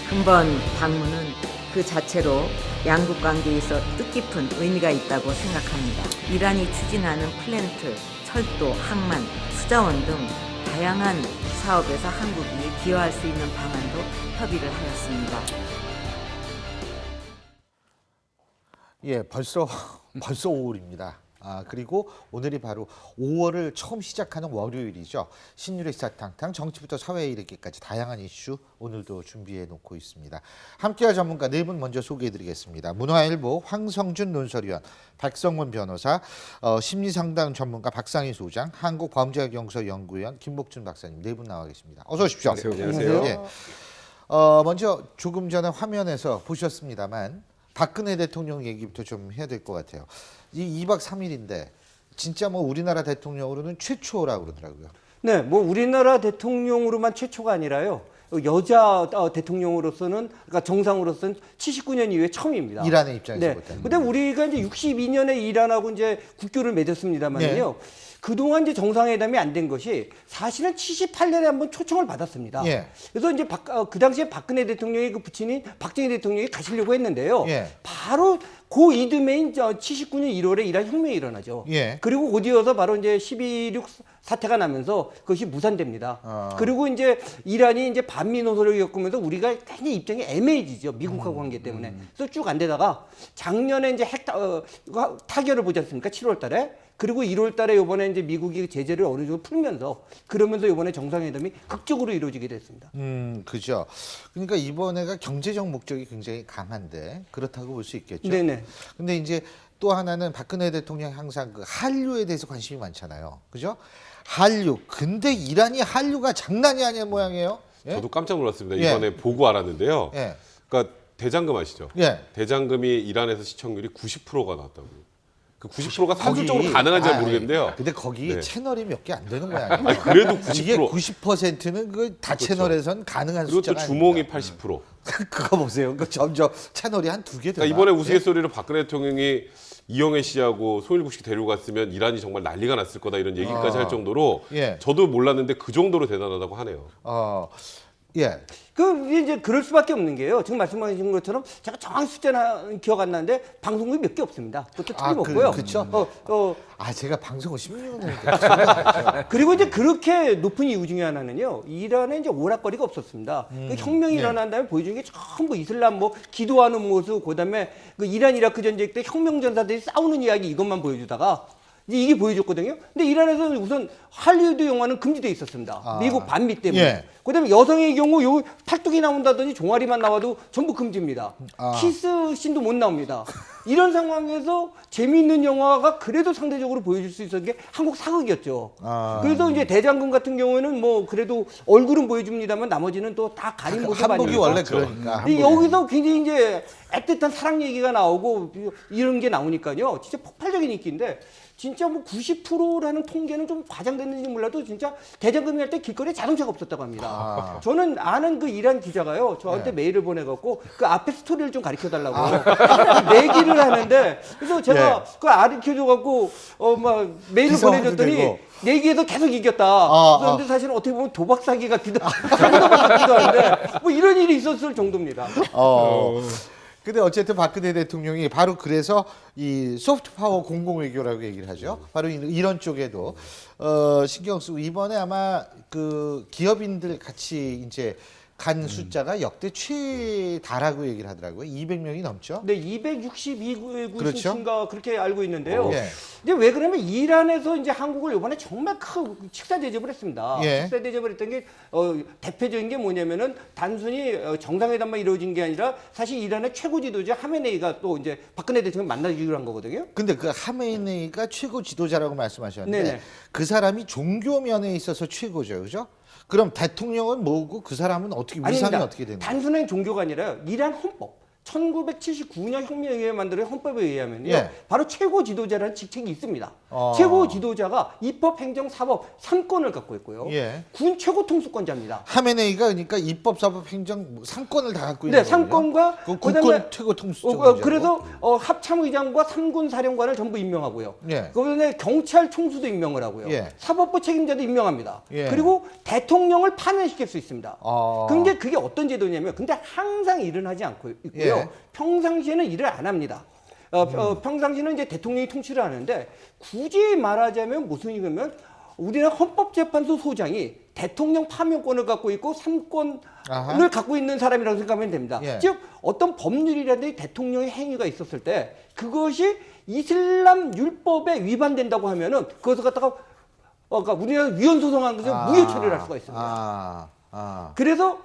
금번 방문은 그 자체로 양국 관계에 있어 뜻깊은 의미가 있다고 생각합니다. 이란이 추진하는 플랜트, 철도, 항만, 수자원 등 다양한 사업에서 한국이 기여할 수 있는 방안도 협의를 하였습니다. 예, 벌써 5월입니다. 그리고 오늘이 바로 5월을 처음 시작하는 월요일이죠. 신유리 사탕탕 정치부터 사회에 이르기까지 다양한 이슈 오늘도 준비해 놓고 있습니다. 함께할 전문가 네 분 먼저 소개해드리겠습니다. 문화일보 황성준 논설위원, 백성문 변호사, 심리상담 전문가 박상희 소장, 한국범죄학연구소 연구위원 김복준 박사님 네 분 나와 계십니다. 어서 오십시오. 안녕하세요. 예. 먼저 조금 전에 화면에서 보셨습니다만 박근혜 대통령 얘기부터 좀 해야 될 것 같아요. 이 2박 3일인데 진짜 뭐 우리나라 대통령으로는 최초라고 그러더라고요. 네, 뭐 우리나라 대통령으로만 최초가 아니라요. 여자 대통령으로서는, 그러니까 정상으로서는 79년 이후에 처음입니다. 이란의 입장에서 네. 볼 때는. 근데 우리가 이제 62년에 이란하고 이제 국교를 맺었습니다만요. 그동안 이제 정상회담이 안 된 것이 사실은 78년에 한번 초청을 받았습니다. 예. 그래서 이제 그 당시에 박근혜 대통령의 그 부친인 박정희 대통령이 가시려고 했는데요. 예. 바로 그 이듬해인 79년 1월에 이란 혁명이 일어나죠. 예. 그리고 곧 이어서 바로 이제 12.16 사태가 나면서 그것이 무산됩니다. 그리고 이제 이란이 이제 반미 노선을 겪으면서 우리가 굉장히 입장이 애매해지죠. 미국하고 관계 때문에. 그래서 쭉 안 되다가 작년에 이제 타결을 보지 않습니까? 7월 달에. 그리고 1월 달에 이번에 이제 미국이 제재를 어느 정도 풀면서 그러면서 이번에 정상회담이 극적으로 이루어지게 됐습니다. 그죠. 그러니까 이번에가 경제적 목적이 굉장히 강한데 그렇다고 볼 수 있겠죠. 네네. 근데 이제 또 하나는 박근혜 대통령이 항상 그 한류에 대해서 관심이 많잖아요. 그죠? 한류. 근데 이란이 한류가 장난이 아닌 모양이에요. 예? 저도 깜짝 놀랐습니다. 예. 이번에 보고 알았는데요. 예. 그러니까 대장금 아시죠? 예. 대장금이 이란에서 시청률이 90%가 나왔다고요. 그 90%가 산술적으로 가능한지 는 모르겠는데요. 근데 거기 네. 채널이 몇 개 안 되는 모양이에요. 아니, 그래도 90%. 이게 90%는 그 다 그렇죠. 채널에선 가능한 그리고 또 숫자가 주몽이 아닙니다. 80%. 그거 보세요. 그 점점 채널이 한 두 개 되나? 그러니까 이번에 우스갯소리로 박근혜 대통령이 이영애 씨하고 송일국 씨 데리고 갔으면 이란이 정말 난리가 났을 거다 이런 얘기까지 할 정도로 예. 저도 몰랐는데 그 정도로 대단하다고 하네요. 예. 이제 그럴 수밖에 없는 게요. 지금 말씀하신 것처럼 제가 정확히 숫자는 기억 안 나는데 방송국이 몇 개 없습니다. 그것도 틀림없고요. 그렇죠. 제가 방송을 16년 했는데 그리고 이제 그렇게 높은 이유 중에 하나는요. 이란에 이제 오락거리가 없었습니다. 그 혁명이 일어난 다음에 보여준 게 전부 이슬람 뭐 기도하는 모습, 그다음에 그 이란 이라크 전쟁 때 혁명 전사들이 싸우는 이야기 이것만 보여주다가 이제 이게 보여줬거든요. 근데 이란에서는 우선 할리우드 영화는 금지돼 있었습니다. 미국 반미 때문에. 예. 그다음에 여성의 경우 요 팔뚝이 나온다더니 종아리만 나와도 전부 금지입니다. 키스 씬도 못 나옵니다. 이런 상황에서 재미있는 영화가 그래도 상대적으로 보여줄 수 있었던 게 한국 사극이었죠. 그래서 이제 대장금 같은 경우에는 뭐 그래도 얼굴은 보여줍니다만 나머지는 또 다 가린 모습 아닙니까? 한복이 원래 그러니까. 근데 여기서 굉장히 이제 애틋한 사랑 얘기가 나오고 이런 게 나오니까요. 진짜 폭발적인 인기인데 진짜 뭐 90%라는 통계는 좀 과장됐는지 몰라도 진짜 대장금이 할 때 길거리에 자동차가 없었다고 합니다. 저는 아는 그 이란 기자가요. 저한테 메일을 보내갖고 그 앞에 스토리를 좀 가르쳐달라고 내기를 하는데 그래서 제가 그걸 가르쳐줘갖고 막 메일을 보내줬더니 되고. 내기에서 계속 이겼다. 그런데 사실은 어떻게 보면 도박 사기 같기도 한데 뭐 이런 일이 있었을 정도입니다. 근데 어쨌든 박근혜 대통령이 바로 그래서 이 소프트 파워 공공 외교라고 얘기를 하죠. 바로 이런 쪽에도 신경 쓰고 이번에 아마 그 기업인들 같이 이제 간 숫자가 역대 최다라고 얘기를 하더라고요. 200명이 넘죠. 네, 262국인가 그렇죠? 그렇게 알고 있는데요. 예. 이제 왜 그러면 이란에서 이제 한국을 이번에 정말 큰 식사 대접을 했습니다. 예. 식사 대접을 했던 게 대표적인 게 뭐냐면은 단순히 정상회담만 이루어진 게 아니라 사실 이란의 최고 지도자 하메네이가 또 이제 박근혜 대통령 만나기로 한 거거든요. 근데 그 하메네이가 최고 지도자라고 말씀하셨는데 네네. 그 사람이 종교 면에 있어서 최고죠. 그죠? 그럼 대통령은 뭐고 그 사람은 어떻게 위상이 아닙니다. 어떻게 되는 거예요? 단순한 종교가 아니라 이란 헌법. 1979년 혁명에 만들어진 헌법에 의하면요. 예. 바로 최고 지도자라는 직책이 있습니다. 어. 최고 지도자가 입법, 행정, 사법 3권을 갖고 있고요. 예. 군 최고 통수권자입니다. 하메네이가 그러니까 입법, 사법, 행정 뭐 상권을 다 갖고 있는 네, 거군요. 상권과 그럼 그다음에 국권 최고 통수권자. 그래서 합참의장과 3군 사령관을 전부 임명하고요. 예. 그다음에 경찰 총수도 임명을 하고요. 예. 사법부 책임자도 임명합니다. 예. 그리고 대통령을 파면시킬 수 있습니다. 아. 근데 그게 어떤 제도냐면, 근데 항상 일은 하지 않고 있고요. 예. 평상시에는 일을 안 합니다. 평상시에는 이제 대통령이 통치를 하는데, 굳이 말하자면 무슨 이거면 우리나라 헌법재판소 소장이 대통령 파면권을 갖고 있고 3권을 아하. 갖고 있는 사람이라고 생각하면 됩니다. 예. 즉 어떤 법률이라든지 대통령의 행위가 있었을 때 그것이 이슬람 율법에 위반된다고 하면은 그것을 갖다가 그러니까 우리나라 위헌 소송한 것을 무효 처리를 할 수가 있습니다. 그래서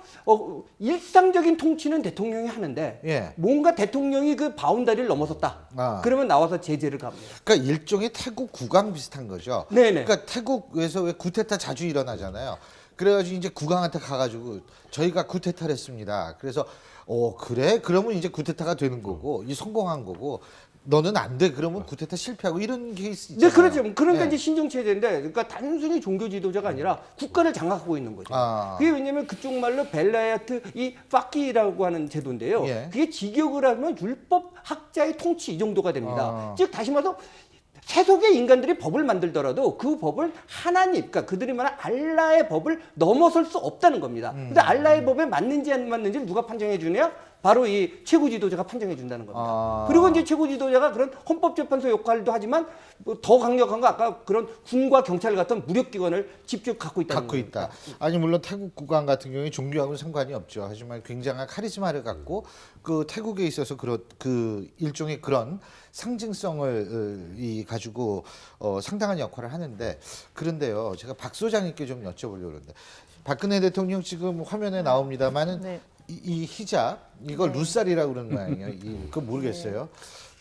일상적인 통치는 대통령이 하는데 예. 뭔가 대통령이 그 바운다리를 넘어섰다. 그러면 나와서 제재를 갑니다. 그러니까 일종의 태국 국왕 비슷한 거죠. 네네. 그러니까 태국에서 왜 구테타 자주 일어나잖아요. 그래가지고 이제 국왕한테 가가지고 저희가 구테타를 했습니다. 그래서 그래? 그러면 이제 구테타가 되는 거고 이 성공한 거고 너는 안 돼. 그러면 구테타 실패하고 이런 케이스 네, 있잖아요. 그렇죠. 그러니까 예. 이제 신정 체제인데, 그러니까 단순히 종교 지도자가 아니라 국가를 장악하고 있는 거죠. 그게 왜냐면 그쪽 말로 벨라야트 이 파키라고 하는 제도인데요. 예. 그게 직역을 하면 율법 학자의 통치 이 정도가 됩니다. 즉 다시 말해서 세속의 인간들이 법을 만들더라도 그 법을 하나님, 그러니까 그들이 말하는 알라의 법을 넘어설 수 없다는 겁니다. 근데 알라의 법에 맞는지 안 맞는지를 누가 판정해 주냐? 바로 이 최고 지도자가 판정해 준다는 겁니다. 그리고 이제 최고 지도자가 그런 헌법재판소 역할도 하지만 뭐더 강력한 거 아까 그런 군과 경찰 같은 무력기관을 직접 갖고 있다는 갖고 있다. 아니 물론 태국 국왕 같은 경우에 종교하고는 상관이 없죠. 하지만 굉장한 카리스마를 갖고 그 태국에 있어서 그 일종의 그런 상징성을 가지고 상당한 역할을 하는데, 그런데요, 제가 박 소장님께 좀 여쭤보려고 그러는데, 박근혜 대통령 지금 화면에 나옵니다만은 네. 이 히잡 이걸 루살이라고 그러는 모양이에요. 그거 모르겠어요.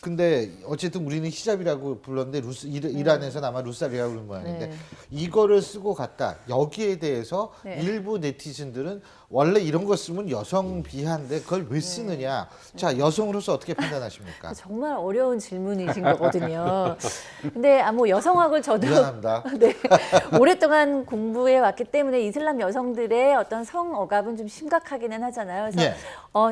근데 어쨌든 우리는 히잡이라고 불렀는데 이란에서는 아마 루살이라고 그러는 모양인데 네. 이거를 쓰고 갔다. 여기에 대해서 네. 일부 네티즌들은 원래 이런 거 쓰면 여성 비하인데 그걸 왜 쓰느냐. 자, 여성으로서 어떻게 판단하십니까? 정말 어려운 질문이신 거거든요. 근데 뭐 여성학을 저도 미안합니다. 네, 오랫동안 공부해 왔기 때문에 이슬람 여성들의 어떤 성 억압은 좀 심각하기는 하잖아요. 그래서 예.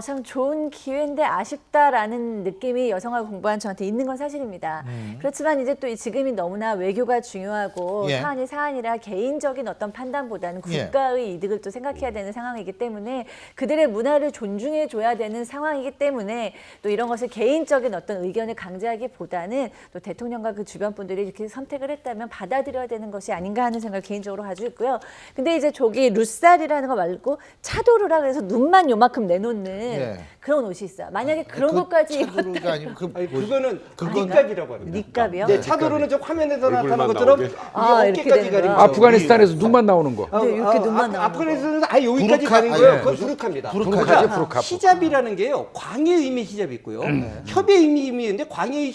참 좋은 기회인데 아쉽다라는 느낌이 여성학 공부한 저한테 있는 건 사실입니다. 그렇지만 이제 또 지금이 너무나 외교가 중요하고 예. 사안이 사안이라 개인적인 어떤 판단보다는 예. 국가의 이득을 또 생각해야 되는 상황이기 때문에 그들의 문화를 존중해 줘야 되는 상황이기 때문에 또 이런 것을 개인적인 어떤 의견을 강제하기보다는 또 대통령과 그 주변 분들이 이렇게 선택을 했다면 받아들여야 되는 것이 아닌가 하는 생각을 개인적으로 가지고 있고요. 근데 이제 저기 루살이라는 거 말고 차도르라 그래서 눈만 요만큼 내놓는 예. 그런 옷이 있어요. 만약에 그런 그 것까지 차도르가 아니고 아니, 그거는 그건- 닉갑이라고 합니다. 닉갑이요? 네, 차도르는 저 화면에서 얼굴만 나타나는 것처럼 나오게. 아, 이게 이렇게 어깨까지 되는 가리는 거야? 거죠. 아프가니스탄에서 눈만 나오는 거. 네, 이렇게 눈만 나오는 아프가니스탄에서 아예 여기까지 부르카? 가는 거예요. 아, 예. 그건 부르카입니다. 부르카죠, 부르카. 히잡이라는 게요, 광의 의미 히잡이 있고요. 협의 의미인데 광의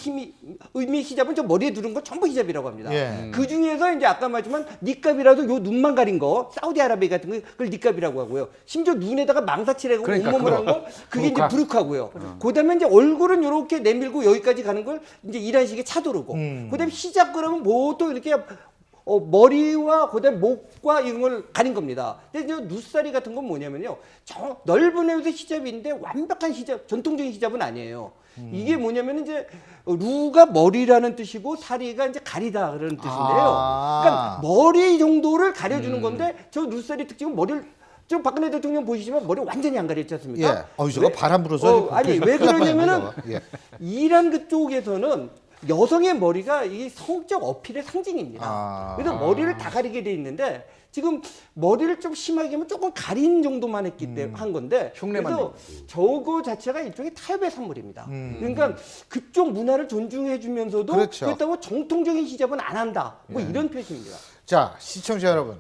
의미 히잡은 저 머리에 두른 거 전부 히잡이라고 합니다. 예. 그 중에서 이제 아까 말했지만 닉갑이라도 요 눈만 가린 거, 사우디아라비아 같은 거 그걸 닉갑이라고 하고요. 심지어 눈에다가 망사칠하고 그러니까 온몸을 그거. 한 거 그게 부르카. 이제 부르카고요. 그다음에 이제 얼굴은 이렇게 내밀고 여기까지 가는 걸 이제 이란식의 차도르고. 그다음에 히잡 그러면 보통 이렇게 머리와 그다음에 목과 이런 걸 가린 겁니다. 근데 이제 누사리 같은 건 뭐냐면요, 저 넓은 에서 히잡인데 완벽한 히잡, 전통적인 히잡은 아니에요. 이게 뭐냐면 이제 루가 머리라는 뜻이고 사리가 이제 가리다 그런 뜻인데요. 그러니까 머리 정도를 가려주는 건데 저 누사리 특징은 머리를 지금 박근혜 대통령 보시지만 머리 완전히 안 가렸지 않습니까? 예. 저거 왜- 바람 불어서 아니 왜 그러냐면은 예. 이란 그쪽에서는 여성의 머리가 이 성적 어필의 상징입니다. 그래서 머리를 다 가리게 돼 있는데 지금 머리를 좀 심하게 하면 조금 가린 정도만 했기 때문에 한 건데, 흉내만 그래서 저거 자체가 일종의 타협의 산물입니다. 그러니까 그쪽 문화를 존중해 주면서도 그렇죠. 그렇다고 정통적인 히잡은 안 한다. 뭐 이런 표시입니다. 자, 시청자 여러분.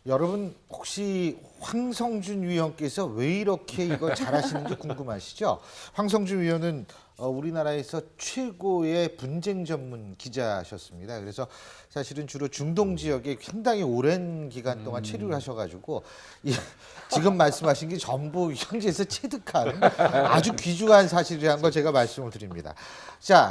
여러분 혹시 황성준 위원께서 왜 이렇게 이거 잘하시는지 궁금하시죠? 황성준 위원은 우리나라에서 최고의 분쟁 전문 기자셨습니다. 그래서 사실은 주로 중동 지역에 상당히 오랜 기간 동안 체류를 하셔가지고 지금 말씀하신 게 전부 현지에서 체득한 아주 귀중한 사실이라는 걸 제가 말씀을 드립니다. 자.